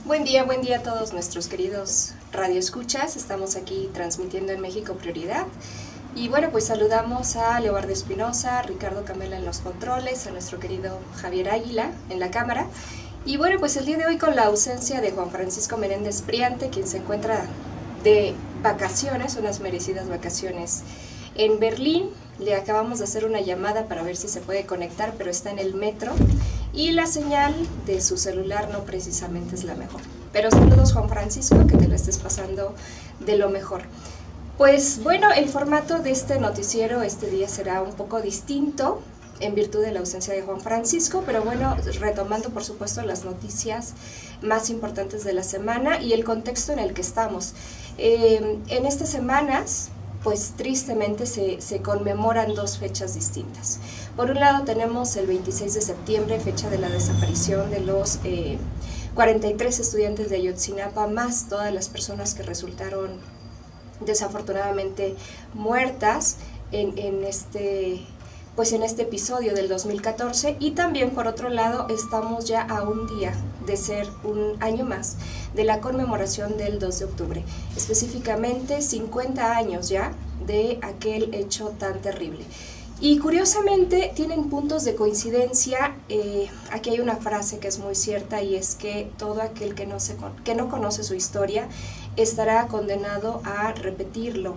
Buen día a todos nuestros queridos radioescuchas. Estamos aquí transmitiendo en México Prioridad. Y bueno, pues saludamos a Leobardo Espinosa, Ricardo Camela en los controles, a nuestro querido Javier Águila en la cámara. Y bueno, pues el día de hoy con la ausencia de Juan Francisco Menéndez Priante, quien se encuentra de vacaciones, unas merecidas vacaciones en Berlín. Le acabamos de hacer una llamada para ver si se puede conectar, pero está en el metro y la señal de su celular no precisamente es la mejor. Pero saludos, Juan Francisco, que te lo estés pasando de lo mejor. Pues bueno, el formato de este noticiero este día será un poco distinto en virtud de la ausencia de Juan Francisco, pero bueno, retomando por supuesto las noticias más importantes de la semana y el contexto en el que estamos. En estas semanas, pues tristemente se conmemoran dos fechas distintas. Por un lado tenemos el 26 de septiembre, fecha de la desaparición de los 43 estudiantes de Ayotzinapa, más todas las personas que resultaron desafortunadamente muertas en este episodio del 2014, y también por otro lado estamos ya a un día de ser un año más de la conmemoración del 2 de octubre, específicamente 50 años ya de aquel hecho tan terrible. Y curiosamente tienen puntos de coincidencia. Aquí hay una frase que es muy cierta, y es que todo aquel que no conoce su historia estará condenado a repetirlo.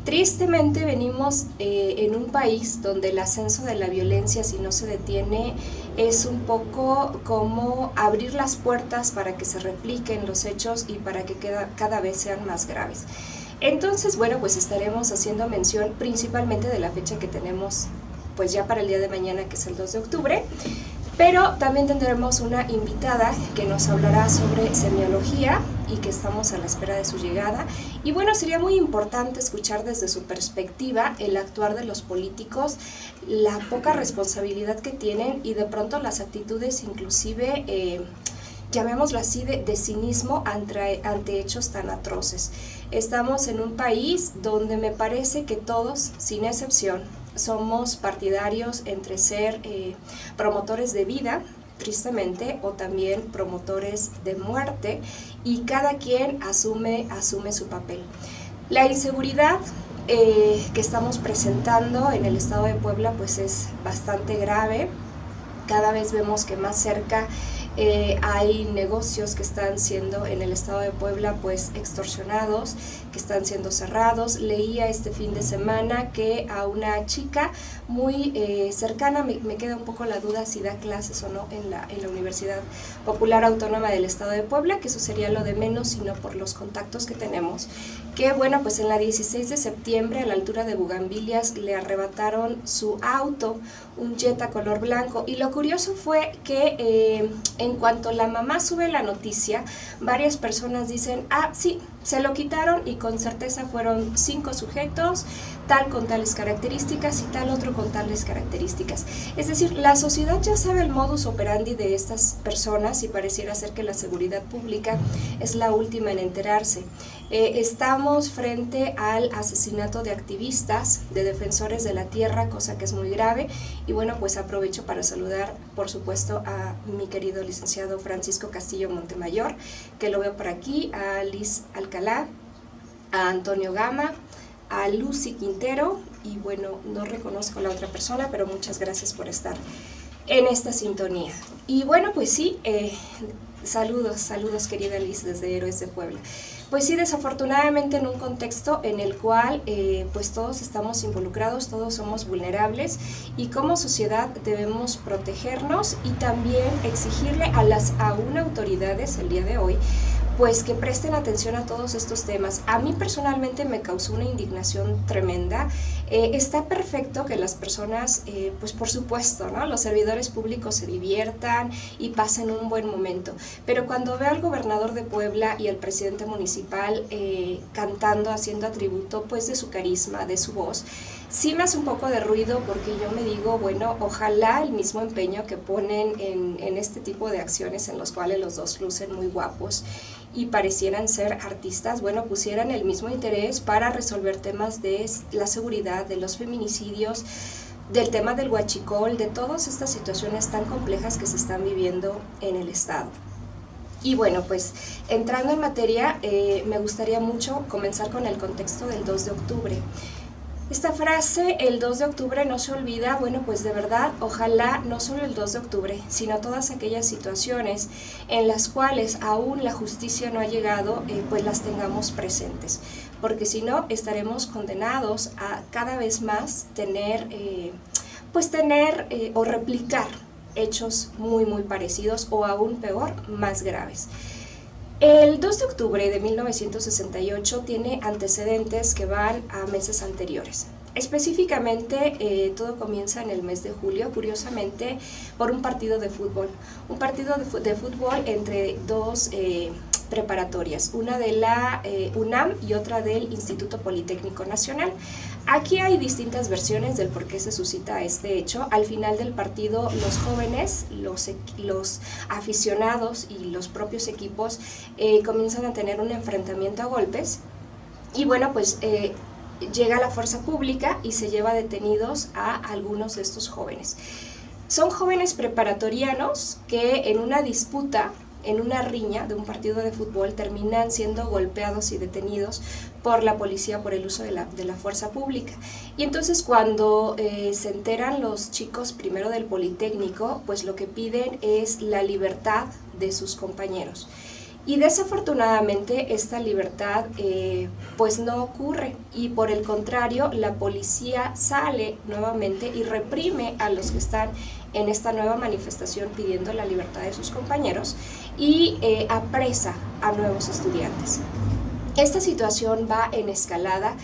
Tristemente venimos en un país donde el ascenso de la violencia, si no se detiene, es un poco como abrir las puertas para que se repliquen los hechos y para que cada vez sean más graves. Entonces, bueno, pues estaremos haciendo mención principalmente de la fecha que tenemos pues ya para el día de mañana, que es el 2 de octubre, pero también tendremos una invitada que nos hablará sobre semiología y que estamos a la espera de su llegada. Y bueno, sería muy importante escuchar desde su perspectiva el actuar de los políticos, la poca responsabilidad que tienen y de pronto las actitudes inclusive, llamémoslo así, de cinismo ante hechos tan atroces. Estamos en un país donde me parece que todos, sin excepción, somos partidarios entre ser promotores de vida, tristemente, o también promotores de muerte, y cada quien asume su papel. La inseguridad que estamos presentando en el estado de Puebla pues es bastante grave. Cada vez vemos que más cerca hay negocios que están siendo en el estado de Puebla pues extorsionados, que están siendo cerrados. Leía este fin de semana que a una chica muy cercana, me queda un poco la duda si da clases o no en la Universidad Popular Autónoma del estado de Puebla, que eso sería lo de menos, sino por los contactos que tenemos, que bueno, pues en la 16 de septiembre a la altura de Bugambilias le arrebataron su auto, un Jetta color blanco. Y lo curioso fue que en cuanto la mamá sube la noticia, varias personas dicen, sí, se lo quitaron, y con certeza fueron 5 sujetos, tal con tales características y tal otro con tales características. Es decir, la sociedad ya sabe el modus operandi de estas personas, y pareciera ser que la seguridad pública es la última en enterarse. Estamos frente al asesinato de activistas, de defensores de la tierra, cosa que es muy grave. Y bueno, pues aprovecho para saludar, por supuesto, a mi querido licenciado Francisco Castillo Montemayor, que lo veo por aquí, a Liz Alcalá, a Antonio Gama, a Lucy Quintero, y bueno, no reconozco a la otra persona, pero muchas gracias por estar en esta sintonía. Y bueno, pues sí, saludos querida Liz desde Héroes de Puebla. Pues sí, desafortunadamente en un contexto en el cual pues todos estamos involucrados, todos somos vulnerables, y como sociedad debemos protegernos y también exigirle a las aún autoridades el día de hoy pues que presten atención a todos estos temas. A mí personalmente me causó una indignación tremenda. Está perfecto que las personas, pues por supuesto, ¿no?, los servidores públicos se diviertan y pasen un buen momento, pero cuando veo al gobernador de Puebla y al presidente municipal cantando, haciendo atributo pues de su carisma, de su voz, sí me hace un poco de ruido, porque yo me digo, bueno, ojalá el mismo empeño que ponen en este tipo de acciones en los cuales los dos lucen muy guapos y parecieran ser artistas, bueno, pusieran el mismo interés para resolver temas de la seguridad, de los feminicidios, del tema del huachicol, de todas estas situaciones tan complejas que se están viviendo en el estado. Y bueno, pues entrando en materia, me gustaría mucho comenzar con el contexto del 2 de octubre. Esta frase, el 2 de octubre no se olvida, bueno, pues de verdad, ojalá no solo el 2 de octubre, sino todas aquellas situaciones en las cuales aún la justicia no ha llegado, pues las tengamos presentes, porque si no estaremos condenados a cada vez más tener o replicar hechos muy muy parecidos o aún peor, más graves. El 2 de octubre de 1968 tiene antecedentes que van a meses anteriores. Específicamente, todo comienza en el mes de julio, curiosamente, por un partido de fútbol. Un partido de fútbol entre dos preparatorias, una de la UNAM y otra del Instituto Politécnico Nacional. Aquí hay distintas versiones del por qué se suscita este hecho. Al final del partido, los jóvenes, los aficionados y los propios equipos comienzan a tener un enfrentamiento a golpes. Y bueno, pues llega la fuerza pública y se lleva detenidos a algunos de estos jóvenes. Son jóvenes preparatorianos que en una disputa, en una riña de un partido de fútbol, terminan siendo golpeados y detenidos por la policía por el uso de la fuerza pública. Y entonces cuando se enteran los chicos primero del Politécnico, pues lo que piden es la libertad de sus compañeros. Y desafortunadamente esta libertad pues no ocurre, y por el contrario la policía sale nuevamente y reprime a los que están en esta nueva manifestación pidiendo la libertad de sus compañeros y apresa a nuevos estudiantes. Esta situación va en escalada.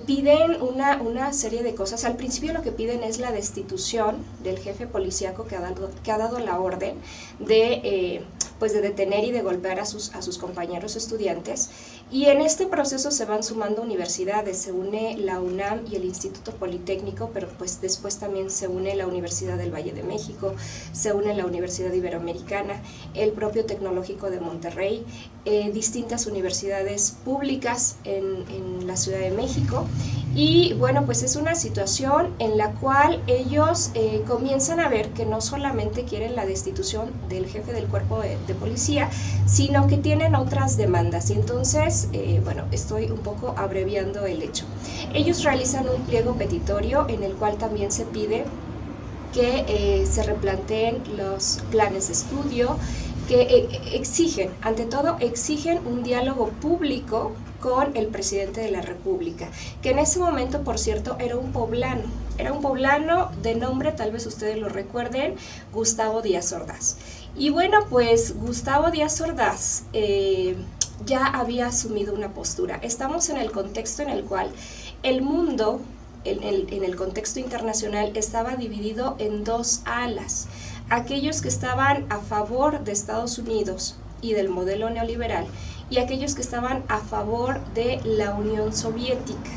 Piden una serie de cosas. Al principio lo que piden es la destitución del jefe policíaco que ha dado la orden de detener y de golpear a sus compañeros estudiantes. Y en este proceso se van sumando universidades, se une la UNAM y el Instituto Politécnico, pero pues después también se une la Universidad del Valle de México, se une la Universidad Iberoamericana, el propio Tecnológico de Monterrey, distintas universidades públicas en la Ciudad de México. Y bueno, pues es una situación en la cual ellos comienzan a ver que no solamente quieren la destitución del jefe del cuerpo de policía, sino que tienen otras demandas. Y entonces, bueno, estoy un poco abreviando el hecho. Ellos realizan un pliego petitorio en el cual también se pide que se replanteen los planes de estudio, que exigen, ante todo, exigen un diálogo público con el presidente de la República, que en ese momento, por cierto, era un poblano de nombre, tal vez ustedes lo recuerden, Gustavo Díaz Ordaz. Y bueno, pues Gustavo Díaz Ordaz ya había asumido una postura. Estamos en el contexto en el cual el mundo, en el contexto internacional, estaba dividido en dos alas. Aquellos que estaban a favor de Estados Unidos y del modelo neoliberal, y aquellos que estaban a favor de la Unión Soviética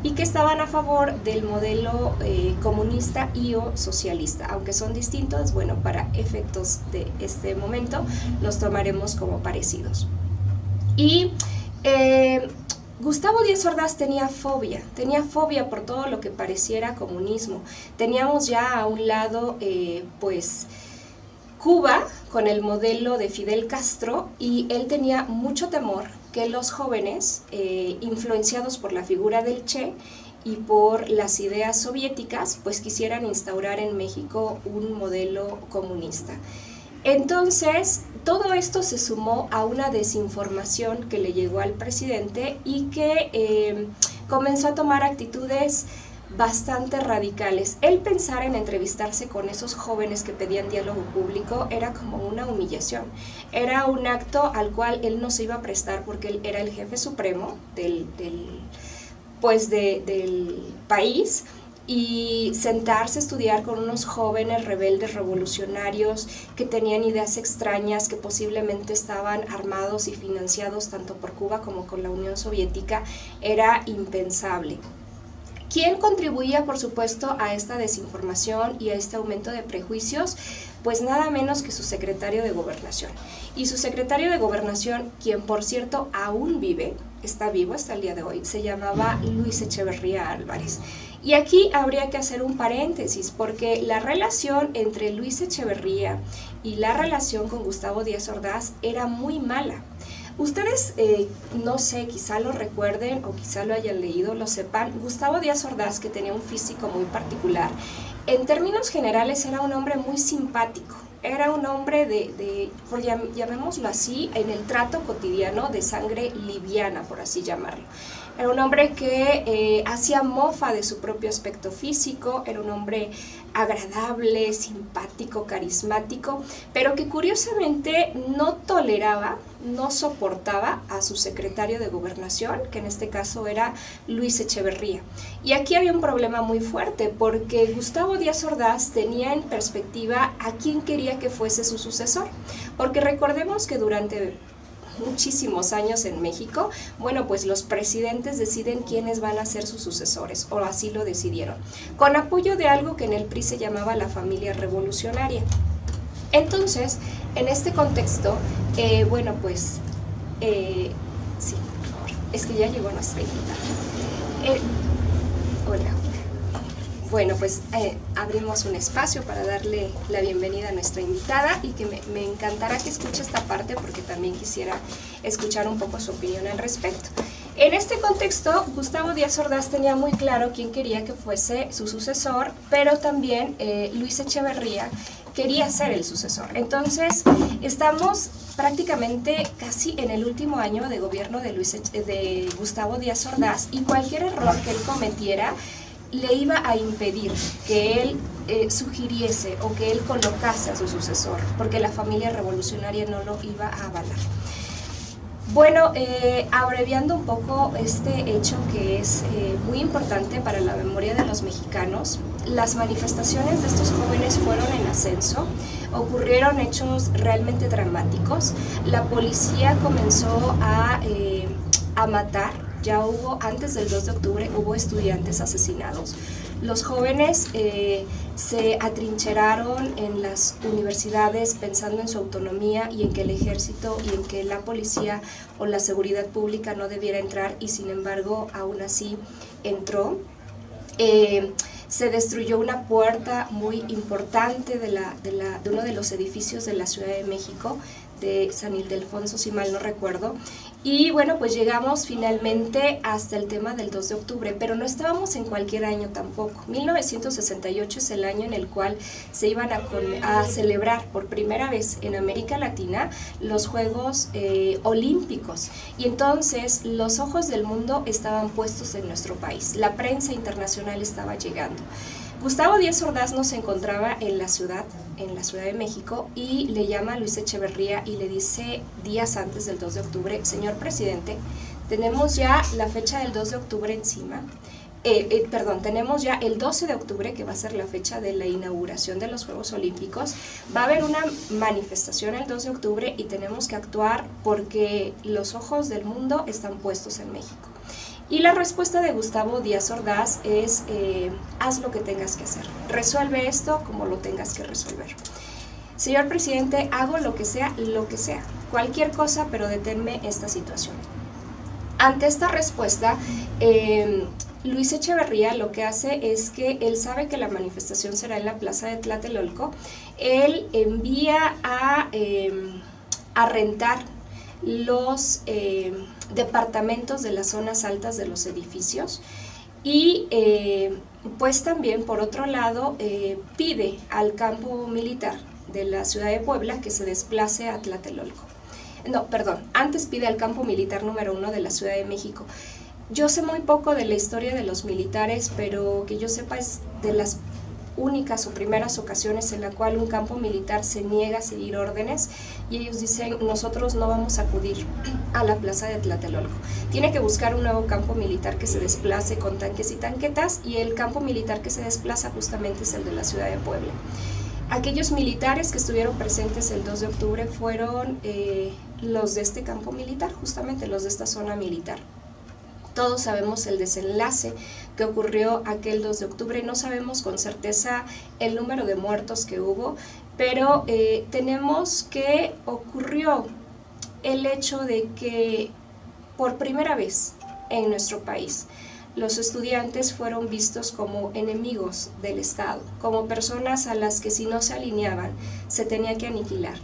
y que estaban a favor del modelo comunista y o socialista. Aunque son distintos, bueno, para efectos de este momento los tomaremos como parecidos. Y Gustavo Díaz Ordaz tenía fobia por todo lo que pareciera comunismo. Teníamos ya a un lado, Cuba con el modelo de Fidel Castro, y él tenía mucho temor que los jóvenes, influenciados por la figura del Che y por las ideas soviéticas, pues quisieran instaurar en México un modelo comunista. Entonces, todo esto se sumó a una desinformación que le llegó al presidente y que comenzó a tomar actitudes bastante radicales. El pensar en entrevistarse con esos jóvenes que pedían diálogo público era como una humillación, era un acto al cual él no se iba a prestar porque él era el jefe supremo del país, y sentarse a estudiar con unos jóvenes rebeldes revolucionarios que tenían ideas extrañas, que posiblemente estaban armados y financiados tanto por Cuba como con la Unión Soviética, era impensable. ¿Quién contribuía, por supuesto, a esta desinformación y a este aumento de prejuicios? Pues nada menos que su secretario de Gobernación. Y su secretario de Gobernación, quien por cierto aún está vivo hasta el día de hoy, se llamaba Luis Echeverría Álvarez. Y aquí habría que hacer un paréntesis, porque la relación entre Luis Echeverría y la relación con Gustavo Díaz Ordaz era muy mala. Ustedes, no sé, quizá lo recuerden o quizá lo hayan leído, lo sepan, Gustavo Díaz Ordaz, que tenía un físico muy particular, en términos generales era un hombre muy simpático, era un hombre llamémoslo así, en el trato cotidiano de sangre liviana, por así llamarlo. Era un hombre que hacía mofa de su propio aspecto físico, era un hombre agradable, simpático, carismático, pero que curiosamente no toleraba, no soportaba a su secretario de Gobernación, que en este caso era Luis Echeverría. Y aquí había un problema muy fuerte, porque Gustavo Díaz Ordaz tenía en perspectiva a quién quería que fuese su sucesor, porque recordemos que durante muchísimos años en México, bueno, pues los presidentes deciden quiénes van a ser sus sucesores, o así lo decidieron, con apoyo de algo que en el PRI se llamaba la familia revolucionaria. Entonces, en este contexto, bueno, pues, sí, por favor, es que ya llegó nuestra invitada. Hola. Bueno, pues abrimos un espacio para darle la bienvenida a nuestra invitada y que me encantará que escuche esta parte porque también quisiera escuchar un poco su opinión al respecto. En este contexto, Gustavo Díaz Ordaz tenía muy claro quién quería que fuese su sucesor, pero también Luis Echeverría quería ser el sucesor. Entonces, estamos prácticamente casi en el último año de gobierno de Gustavo Díaz Ordaz y cualquier error que él cometiera le iba a impedir que él sugiriese o que él colocase a su sucesor, porque la familia revolucionaria no lo iba a avalar. Bueno, abreviando un poco este hecho que es muy importante para la memoria de los mexicanos, las manifestaciones de estos jóvenes fueron en ascenso, ocurrieron hechos realmente dramáticos, la policía comenzó a matar. Ya hubo, antes del 2 de octubre, hubo estudiantes asesinados. Los jóvenes se atrincheraron en las universidades pensando en su autonomía y en que el ejército y en que la policía o la seguridad pública no debiera entrar y sin embargo aún así entró. Se destruyó una puerta muy importante de uno de los edificios de la Ciudad de México, de San Ildefonso, si mal no recuerdo. Y bueno, pues llegamos finalmente hasta el tema del 2 de octubre, pero no estábamos en cualquier año tampoco. 1968 es el año en el cual se iban a celebrar por primera vez en América Latina los Juegos Olímpicos. Y entonces los ojos del mundo estaban puestos en nuestro país. La prensa internacional estaba llegando. Gustavo Díaz Ordaz no se encontraba en la Ciudad de México y le llama a Luis Echeverría y le dice días antes del 2 de octubre, señor presidente, tenemos ya la fecha del 2 de octubre encima, tenemos ya el 12 de octubre que va a ser la fecha de la inauguración de los Juegos Olímpicos, va a haber una manifestación el 2 de octubre y tenemos que actuar porque los ojos del mundo están puestos en México. Y la respuesta de Gustavo Díaz Ordaz es, haz lo que tengas que hacer, resuelve esto como lo tengas que resolver. Señor presidente, hago lo que sea, cualquier cosa, pero deténme esta situación. Ante esta respuesta, Luis Echeverría lo que hace es que él sabe que la manifestación será en la plaza de Tlatelolco, él envía a rentar los departamentos de las zonas altas de los edificios y pues también por otro lado pide al campo militar de la ciudad de Puebla que se desplace a Tlatelolco. No, perdón, antes pide al campo militar número 1 de la Ciudad de México. Yo sé muy poco de la historia de los militares, pero que yo sepa es de las únicas o primeras ocasiones en la cual un campo militar se niega a seguir órdenes y ellos dicen, nosotros no vamos a acudir a la plaza de Tlatelolco. Tiene que buscar un nuevo campo militar que se desplace con tanques y tanquetas y el campo militar que se desplaza justamente es el de la ciudad de Puebla. Aquellos militares que estuvieron presentes el 2 de octubre fueron los de este campo militar, justamente los de esta zona militar. Todos sabemos el desenlace que ocurrió aquel 2 de octubre, no sabemos con certeza el número de muertos que hubo, pero tenemos que ocurrió el hecho de que por primera vez en nuestro país los estudiantes fueron vistos como enemigos del Estado, como personas a las que si no se alineaban se tenía que aniquilar.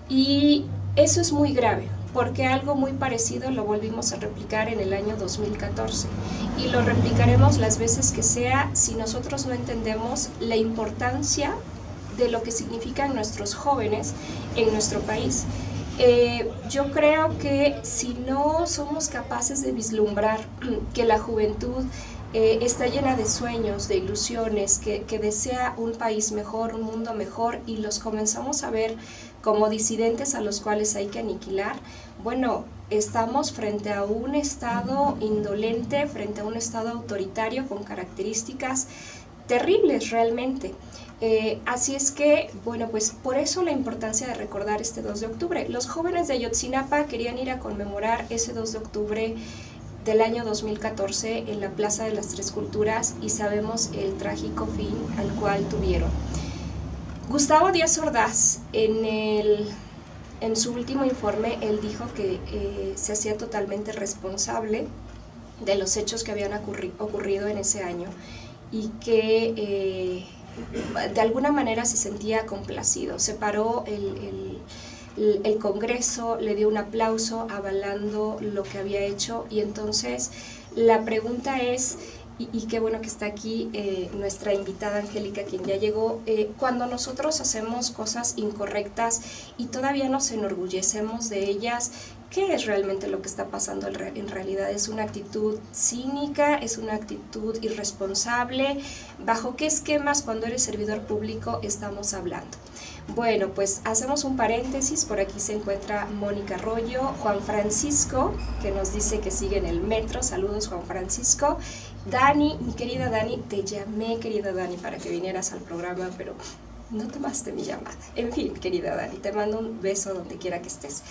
Y eso es muy grave, porque algo muy parecido lo volvimos a replicar en el año 2014 y lo replicaremos las veces que sea si nosotros no entendemos la importancia de lo que significan nuestros jóvenes en nuestro país. Yo creo que si no somos capaces de vislumbrar que la juventud está llena de sueños, de ilusiones, que desea un país mejor, un mundo mejor, y los comenzamos a ver como disidentes a los cuales hay que aniquilar, bueno, estamos frente a un Estado indolente, frente a un Estado autoritario con características terribles realmente. Así es que, bueno, pues por eso la importancia de recordar este 2 de octubre. Los jóvenes de Ayotzinapa querían ir a conmemorar ese 2 de octubre del año 2014 en la Plaza de las Tres Culturas y sabemos el trágico fin al cual tuvieron. Gustavo Díaz Ordaz, en su último informe, él dijo que se hacía totalmente responsable de los hechos que habían ocurrido en ese año y que de alguna manera se sentía complacido. Se paró el Congreso, le dio un aplauso avalando lo que había hecho, y entonces la pregunta es, y qué bueno que está aquí nuestra invitada Angélica, quien ya llegó, cuando nosotros hacemos cosas incorrectas y todavía nos enorgullecemos de ellas, ¿qué es realmente lo que está pasando en realidad? ¿Es una actitud cínica? ¿Es una actitud irresponsable? ¿Bajo qué esquemas cuando eres servidor público estamos hablando? Bueno, pues hacemos un paréntesis. Por aquí se encuentra Mónica Arroyo, Juan Francisco, que nos dice que sigue en el metro. Saludos, Juan Francisco. Dani, mi querida Dani, te llamé, querida Dani, para que vinieras al programa, pero no tomaste mi llamada. En fin, querida Dani, te mando un beso donde quiera que estés.